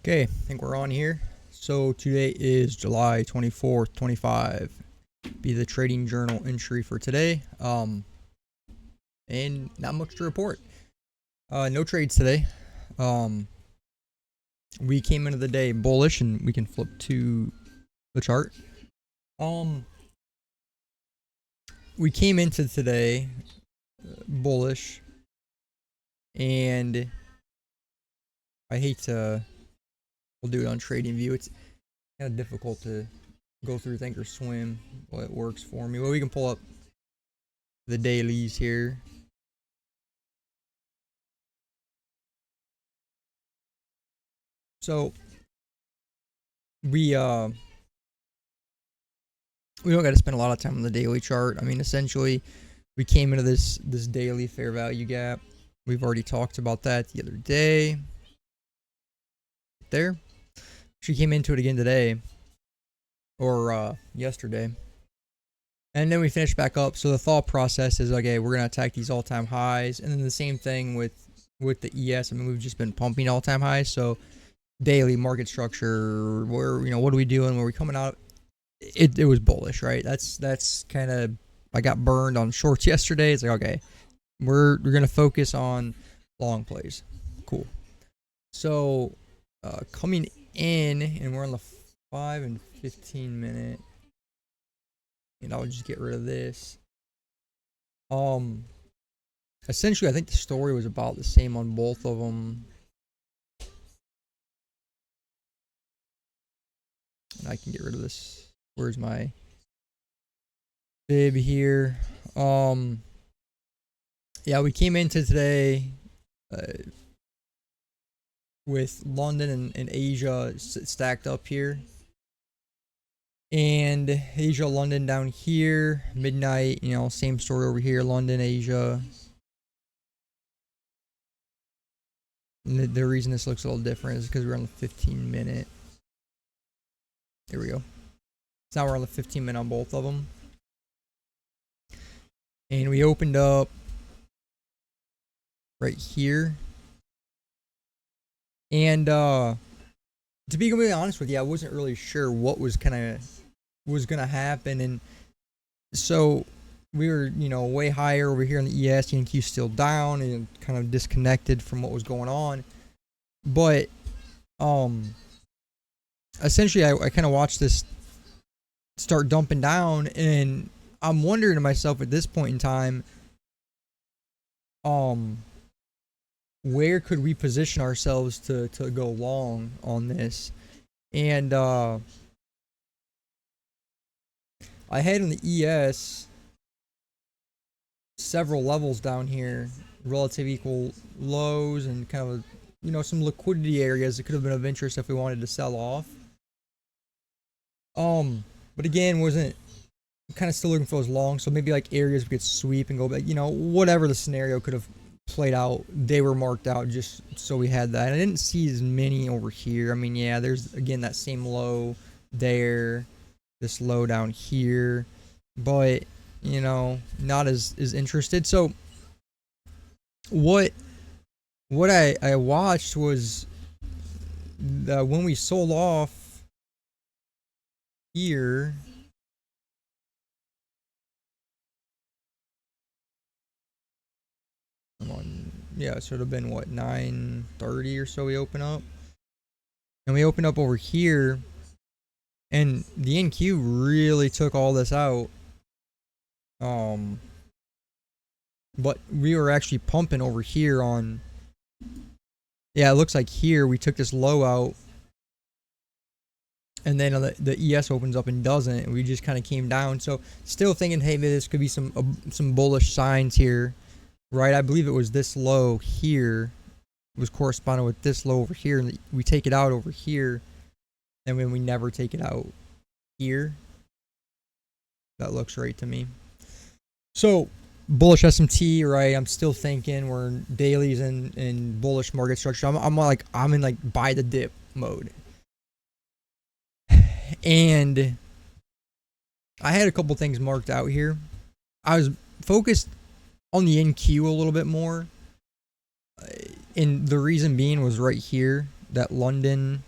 Okay, I think we're on here. So today is July 24th, 25. Be the trading journal entry for today. And not much to report. No trades today. Um, we came into the day bullish, and we can flip to the chart. We came into today bullish, and I hate to. We'll do it on Trading View. It's kind of difficult to go through Thinkorswim. Well, it works for me. Well, we can pull up the dailies here. So we don't got to spend a lot of time on the daily chart. I mean, essentially, we came into this daily fair value gap. We've already talked about that the other day. There, she came into it again today, or yesterday, and then we finished back up. So the thought process is, okay, we're gonna attack these all-time highs, and then the same thing with the ES. I mean, we've just been pumping all-time highs. So daily market structure, where what are we doing? Where we coming out? It was bullish, right? That's kind of, I got burned on shorts yesterday. It's like, okay, we're gonna focus on long plays. Cool. So coming in, and we're on the 5 and 15 minute, and I'll just get rid of this. Essentially, I think the story was about the same on both of them. And I can get rid of this. Where's my bib here? Yeah, we came into today with London and Asia stacked up here. And Asia, London down here. Midnight, same story over here. London, Asia. And the reason this looks a little different is because we're on the 15 minute. There we go. So now we're on the 15 minute on both of them. And we opened up right here. And to be completely honest with you, I wasn't really sure what was gonna happen, and so we were way higher over here in the ES. ENQ still down and kind of disconnected from what was going on, but essentially I kind of watched this start dumping down, and I'm wondering to myself at this point in time, where could we position ourselves to go long on this? And I had in the ES several levels down here, relative equal lows, and kind of some liquidity areas that could have been of interest if we wanted to sell off. But again, wasn't kind of still looking for those long, so maybe like areas we could sweep and go back, whatever the scenario could have played out, they were marked out just so we had that. And I didn't see as many over here. I mean, yeah, there's again that same low there, this low down here, but not as interested. So what I watched was when we sold off here, yeah, it should have been what, 9:30 or so we open up, and we opened up over here, and the NQ really took all this out. But we were actually pumping over here on, yeah, it looks like here we took this low out, and then the ES opens up and doesn't, and we just kind of came down. So still thinking, hey, maybe this could be some bullish signs here, right? I believe it was this low here was corresponding with this low over here, and we take it out over here, and when we never take it out here. That looks right to me. So bullish SMT, right? I'm still thinking we're in dailies and bullish market structure. I'm in like buy the dip mode. And I had a couple things marked out here. I was focused on the NQ a little bit more, and the reason being was right here, that London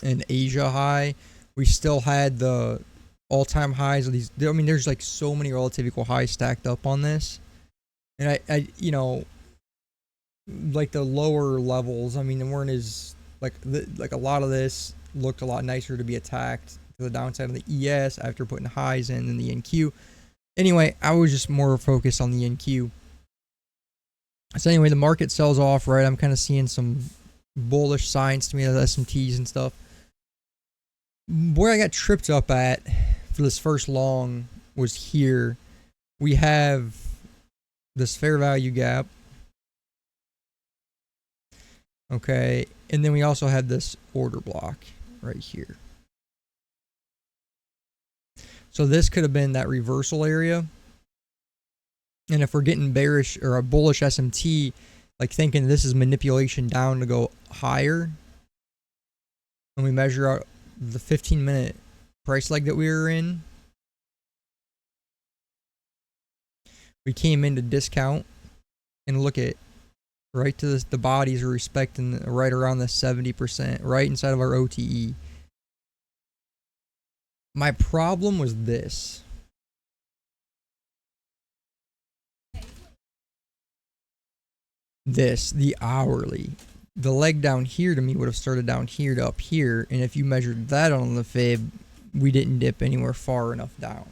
and Asia high, we still had the all-time highs of these. I mean, there's like so many relative equal highs stacked up on this, and I you know, like the lower levels. I mean, they weren't as like a lot of this looked a lot nicer to be attacked to the downside of the ES after putting highs in the NQ. Anyway, I was just more focused on the NQ. So anyway, the market sells off, right? I'm kind of seeing some bullish signs to me of the SMTs and stuff. Where I got tripped up at for this first long was here. We have this fair value gap. Okay, and then we also had this order block right here. So this could have been that reversal area. And if we're getting bearish or a bullish SMT, like thinking this is manipulation down to go higher, and we measure out the 15-minute price leg that we were in, we came into discount, and look at right to this, the bodies are respecting right around the 70%, right inside of our OTE. My problem was this. The hourly. The leg down here to me would have started down here to up here, and if you measured that on the fib, we didn't dip anywhere far enough down.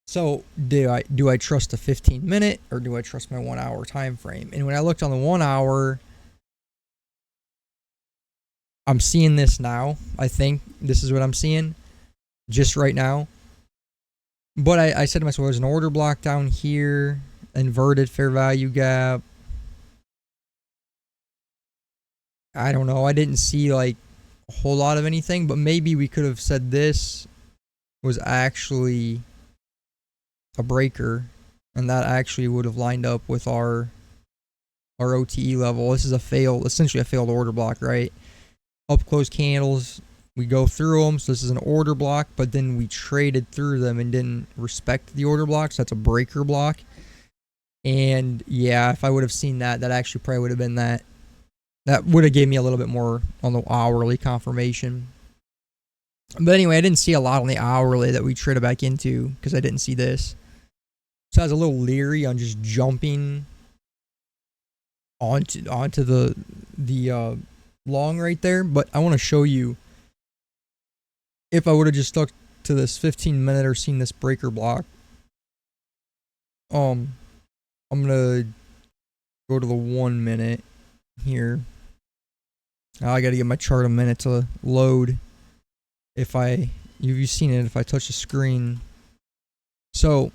So do I trust a 15-minute or do I trust my 1 hour time frame? And when I looked on the 1 hour, I'm seeing this now. I think this is what I'm seeing just right now. But I said to myself, there's an order block down here, inverted fair value gap. I don't know. I didn't see like a whole lot of anything, but maybe we could have said this was actually a breaker, and that actually would have lined up with our OTE level. This is essentially a failed order block, right? Up close candles, we go through them, so this is an order block, but then we traded through them and didn't respect the order block, so that's a breaker block. And yeah, if I would have seen that, that actually probably would have been that. That would have gave me a little bit more on the hourly confirmation. But anyway, I didn't see a lot on the hourly that we traded back into because I didn't see this. So I was a little leery on just jumping onto the long right there. But I want to show you if I would have just stuck to this 15-minute or seen this breaker block. I'm gonna go to the 1 minute here. I gotta give my chart a minute to load. You've seen it if I touch the screen. So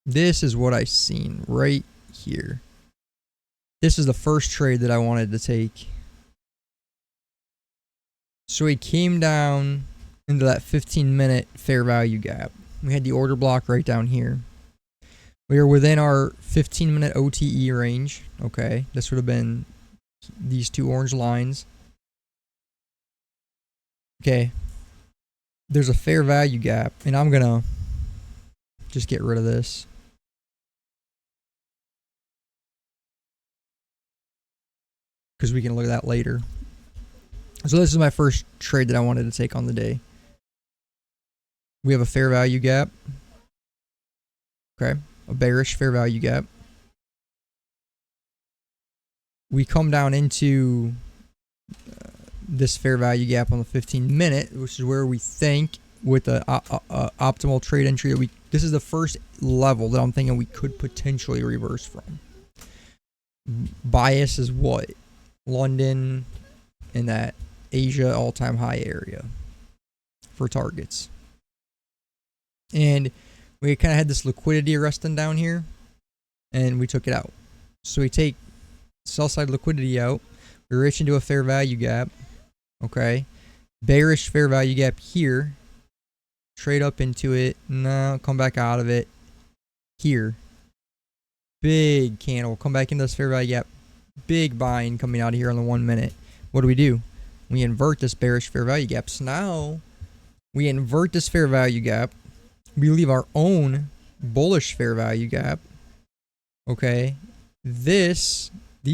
this is what I seen right here. This is the first trade that I wanted to take. So he came down into that 15-minute fair value gap. We had the order block right down here. We are within our 15-minute OTE range. Okay, this would have been these two orange lines. Okay, there's a fair value gap, and I'm gonna just get rid of this. Because we can look at that later. So this is my first trade that I wanted to take on the day. We have a fair value gap. Okay, a bearish fair value gap. We come down into this fair value gap on the 15-minute, which is where we think with the optimal trade entry that this is the first level that I'm thinking we could potentially reverse from. Bias is what? London and that Asia all-time high area for targets. And we kind of had this liquidity resting down here, and we took it out. So we take sell side liquidity out. We reach into a fair value gap. Okay. Bearish fair value gap here. Trade up into it. No, come back out of it. Here. Big candle. Come back into this fair value gap. Big buying coming out of here on the 1 minute. What do? We invert this bearish fair value gap. So now we invert this fair value gap. We leave our own bullish fair value gap. Okay. These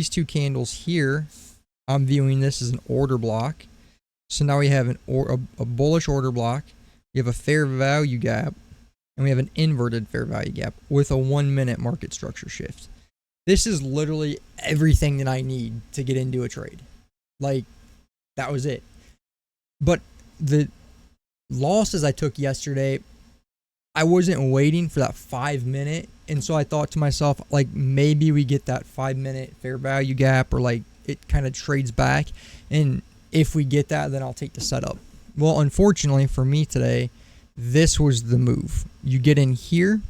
two candles here, I'm viewing this as an order block. So now we have a bullish order block. We have a fair value gap, and we have an inverted fair value gap with a 1 minute market structure shift. This is literally everything that I need to get into a trade. Like, that was it. But the losses I took yesterday, I wasn't waiting for that 5 minute. And so I thought to myself, like, maybe we get that 5 minute fair value gap, or like it kind of trades back. And if we get that, then I'll take the setup. Well, unfortunately for me today, this was the move. You get in here,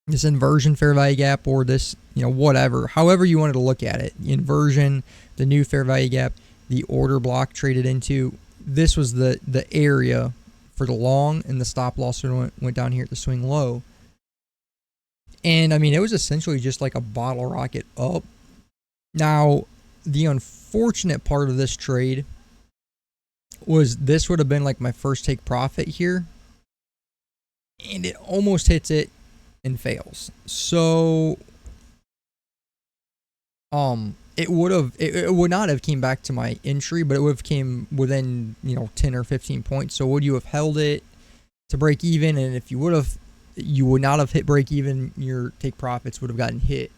this inversion fair value gap, or this, whatever, however you wanted to look at it. Inversion, the new fair value gap, the order block traded into. This was the area for the long, and the stop loss went down here at the swing low. And I mean, it was essentially just like a bottle rocket up. Now, the unfortunate part of this trade was this would have been like my first take profit here, and it almost hits it and fails. So it would not have came back to my entry, but it would have came within 10 or 15 points. So would you have held it to break even? And if you would not have hit break even, your take profits would have gotten hit.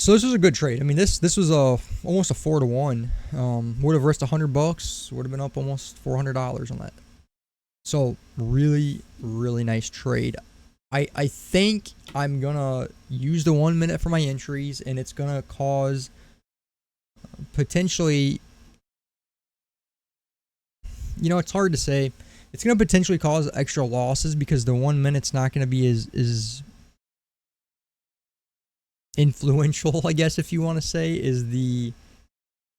So this was a good trade. I mean, this was almost a 4-to-1. Would have risked $100. Would have been up almost $400 on that. So really, really nice trade. I think I'm gonna use the 1 minute for my entries, and it's gonna cause potentially, it's hard to say. It's gonna potentially cause extra losses because the 1 minute's not gonna be as influential, I guess, if you want to say, is the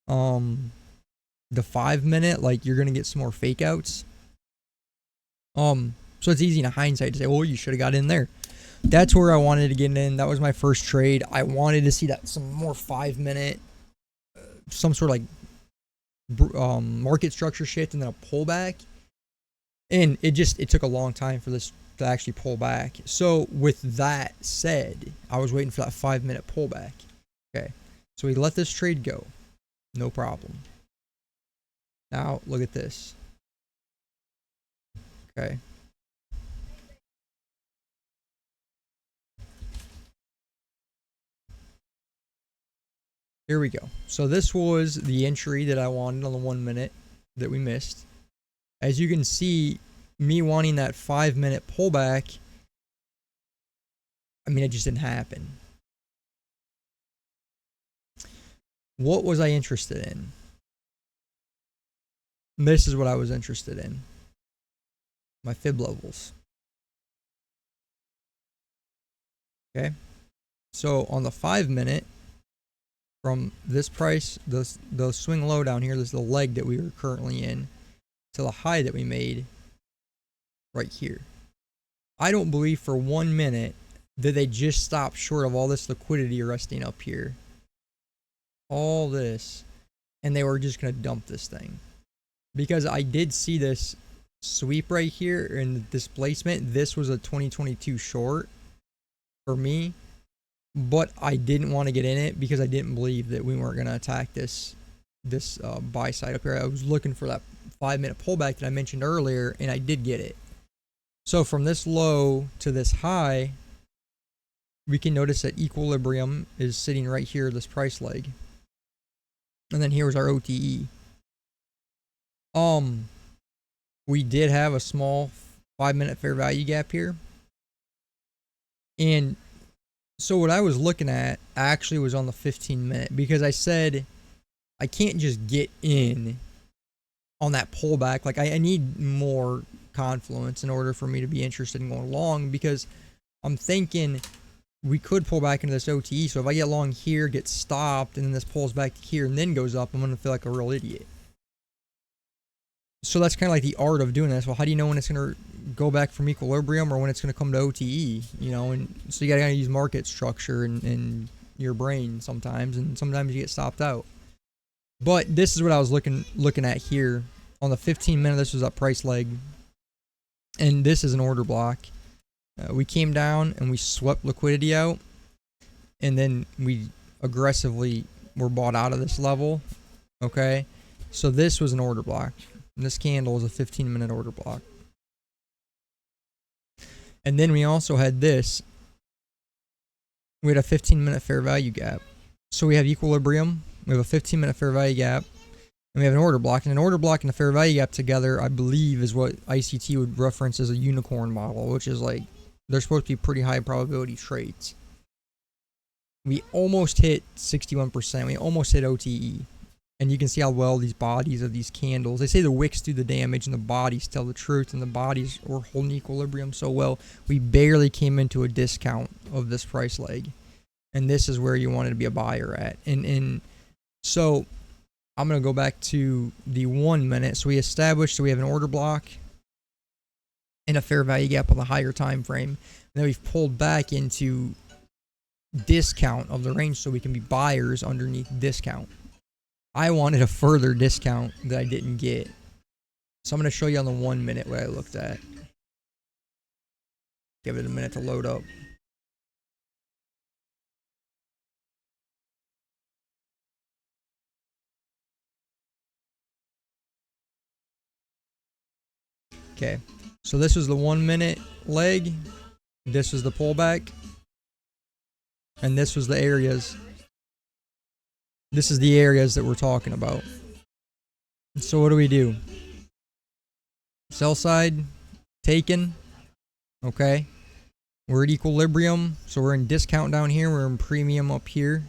5 minute. Like, you're gonna get some more fake outs. So it's easy in hindsight to say, oh, you should have got in there. That's where I wanted to get in. That was my first trade. I wanted to see that some more 5 minute, some sort of like market structure shift, and then a pullback. And it took a long time for this to actually pull back. So with that said, I was waiting for that 5 minute pullback. Okay, so we let this trade go, no problem. Now look at this. Okay. Here we go. So this was the entry that I wanted on the 1 minute that we missed. As you can see, me wanting that 5 minute pullback, I mean, it just didn't happen. What was I interested in? This is what I was interested in. My fib levels. Okay. So on the 5 minute, from this price, the swing low down here, this is the leg that we were currently in, to the high that we made right here. I don't believe for 1 minute that they just stopped short of all this liquidity resting up here. All this. And they were just going to dump this thing. Because I did see this sweep right here in the displacement. This was a 2022 short for me. But I didn't want to get in it because I didn't believe that we weren't going to attack this buy side up here. I was looking for that 5 minute pullback that I mentioned earlier, and I did get it. So from this low to this high, we can notice that equilibrium is sitting right here, this price leg. And then here's our OTE. We did have a small 5 minute fair value gap here. And so what I was looking at actually was on the 15 minute, because I said I can't just get in on that pullback. Like, I need more confluence in order for me to be interested in going long, because I'm thinking we could pull back into this OTE. So if I get long here, get stopped, and then this pulls back here and then goes up, I'm going to feel like a real idiot. So that's kind of like the art of doing this. Well, how do you know when it's going to go back from equilibrium or when it's going to come to OTE? And so you got to use market structure and your brain sometimes, and sometimes you get stopped out. But this is what I was looking at here on the 15 minute. This was a price leg, and this is an order block. We came down and we swept liquidity out, and then we aggressively were bought out of this level. Okay. So this was an order block. And this candle was a 15-minute order block. And then we also had this. We had a 15-minute fair value gap. So we have equilibrium. We have a 15-minute fair value gap. And we have an order block. And an order block and a fair value gap together, I believe, is what ICT would reference as a unicorn model, which is like, they're supposed to be pretty high probability trades. We almost hit 61%. We almost hit OTE. And you can see how well these bodies of these candles, they say the wicks do the damage and the bodies tell the truth, and the bodies were holding equilibrium so well. We barely came into a discount of this price leg. And this is where you wanted to be a buyer at. And so I'm going to go back to the 1 minute. So we established, so we have an order block and a fair value gap on the higher time frame. And then we've pulled back into discount of the range so we can be buyers underneath discount. I wanted a further discount that I didn't get. So I'm going to show you on the 1 minute what I looked at. Give it a minute to load up. Okay, so this was the 1 minute leg. This was the pullback. And this was the areas. This is the areas that we're talking about. So what do? Sell side, taken. Okay. We're at equilibrium. So we're in discount down here. We're in premium up here.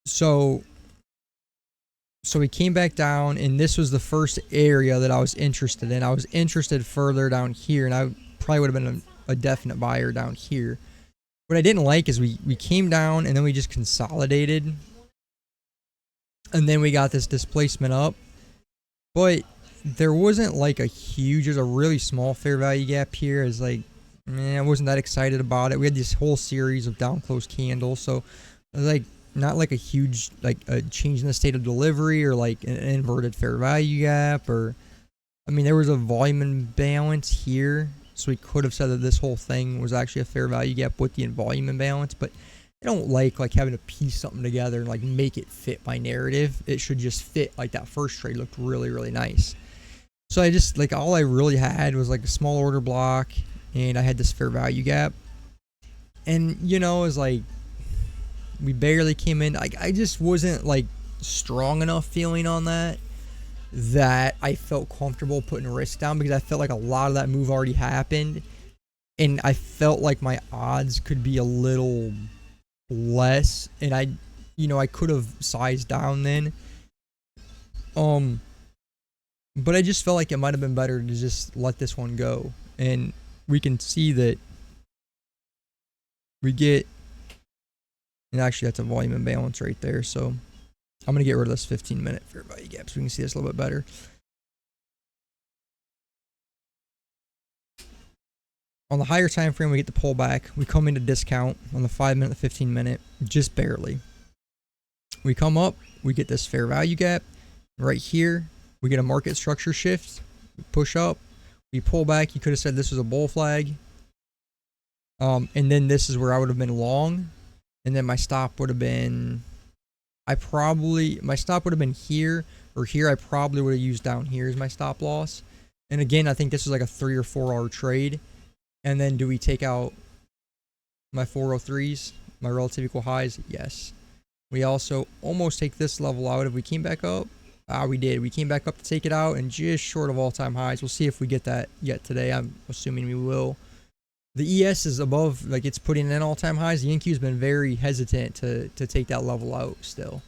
So we came back down, and this was the first area that I was interested in. I was interested further down here, and I probably would have been a definite buyer down here. What I didn't like is we came down and then we just consolidated. And then we got this displacement up. But there wasn't like a huge, there's a really small fair value gap here. It's like, I wasn't that excited about it. We had this whole series of down close candles. So it was like not like a huge, like a change in the state of delivery or like an inverted fair value gap. Or, I mean, there was a volume imbalance here. So we could have said that this whole thing was actually a fair value gap with the volume imbalance, but I don't like having to piece something together and like make it fit my narrative. It should just fit. Like that first trade looked really, really nice. So I just like, all I really had was like a small order block, and I had this fair value gap. And you know, it was like we barely came in. I just wasn't like strong enough feeling on that I felt comfortable putting risk down, because I felt like a lot of that move already happened, and I felt like my odds could be a little less, and I could have sized down then. But I just felt like it might have been better to just let this one go. And we can see that we get, and actually that's a volume imbalance right there, so I'm going to get rid of this 15-minute fair value gap so we can see this a little bit better. On the higher time frame, we get the pullback. We come into discount on the 5-minute, 15-minute, just barely. We come up, we get this fair value gap. Right here, we get a market structure shift. We push up, we pull back. You could have said this was a bull flag. And then this is where I would have been long. And then my stop would have been... my stop would have been here or here. I probably would have used down here as my stop loss. And again, I think this was like a 3 or 4 hour trade. And then do we take out my 403s, my relative equal highs? Yes. We also almost take this level out if we came back up. We did. We came back up to take it out and just short of all-time highs. We'll see if we get that yet today. I'm assuming we will. The ES is above, like it's putting in all-time highs. The NQ has been very hesitant to take that level out still.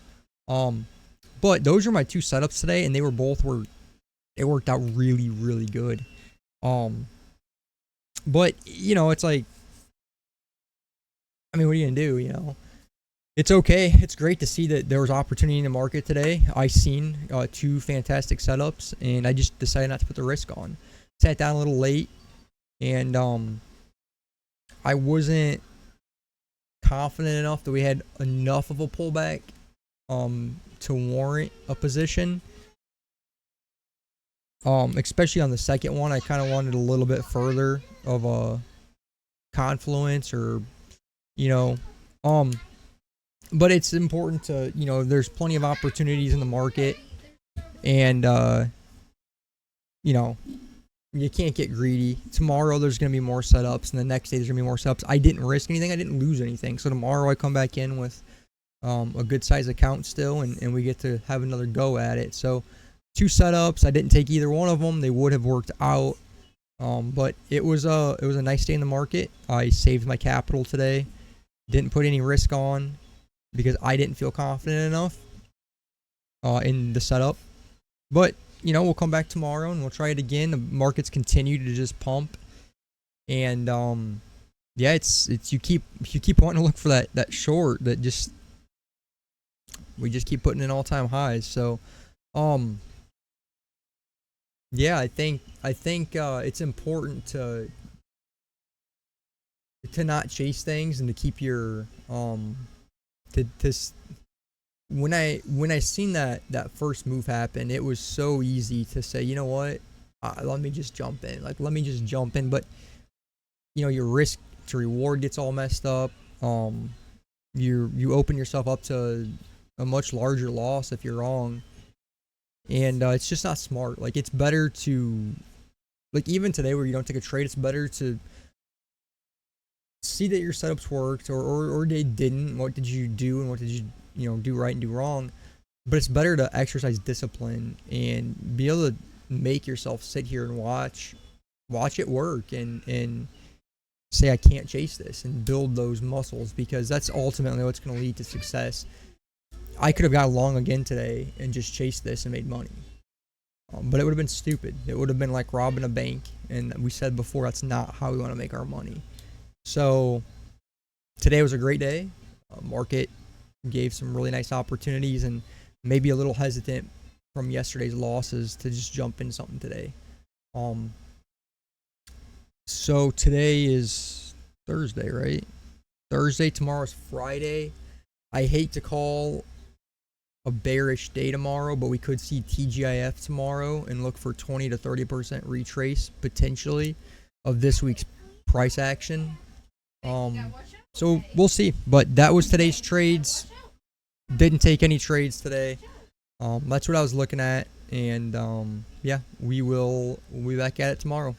But those are my two setups today, and they worked out really, really good. But you know, it's like, I mean, what are you gonna do? You know, it's okay. It's great to see that there was opportunity in the market today. I seen 2 fantastic setups, and I just decided not to put the risk on. Sat down a little late, and I wasn't confident enough that we had enough of a pullback to warrant a position. Especially on the second one, I kind of wanted a little bit further of a confluence, or you know, but it's important to, there's plenty of opportunities in the market, and you know, you can't get greedy. Tomorrow there's going to be more setups, and the next day there's going to be more setups. I didn't risk anything. I didn't lose anything. So tomorrow I come back in with a good size account still, and we get to have another go at it. So 2 setups. I didn't take either one of them. They would have worked out. But it was a nice day in the market. I saved my capital today. Didn't put any risk on because I didn't feel confident enough in the setup. But we'll come back tomorrow and we'll try it again. The markets continue to just pump, and yeah, it's you keep wanting to look for that short that just we just keep putting in all-time highs. So yeah, I think it's important to not chase things and to keep your when I seen that first move happen, it was so easy to say, you know what, let me just jump in. Like, let me just jump in. But your risk to reward gets all messed up. You open yourself up to a much larger loss if you're wrong, and it's just not smart. Like, it's better to, like, even today where you don't take a trade, it's better to see that your setups worked or they didn't. What did you do and what did you do right and do wrong? But it's better to exercise discipline and be able to make yourself sit here and watch it work and say, I can't chase this, and build those muscles, because that's ultimately what's going to lead to success. I could have got long again today and just chased this and made money, but it would have been stupid. It would have been like robbing a bank, and we said before, that's not how we want to make our money. So today was a great day. Market gave some really nice opportunities, and maybe a little hesitant from yesterday's losses to just jump in something today. So today is Thursday, right? Thursday. Tomorrow's Friday. I hate to call a bearish day tomorrow, but we could see TGIF tomorrow and look for 20 to 30% retrace potentially of this week's price action. So we'll see. But that was today's trades. Didn't take any trades today. That's what I was looking at, and yeah, we'll be back at it tomorrow.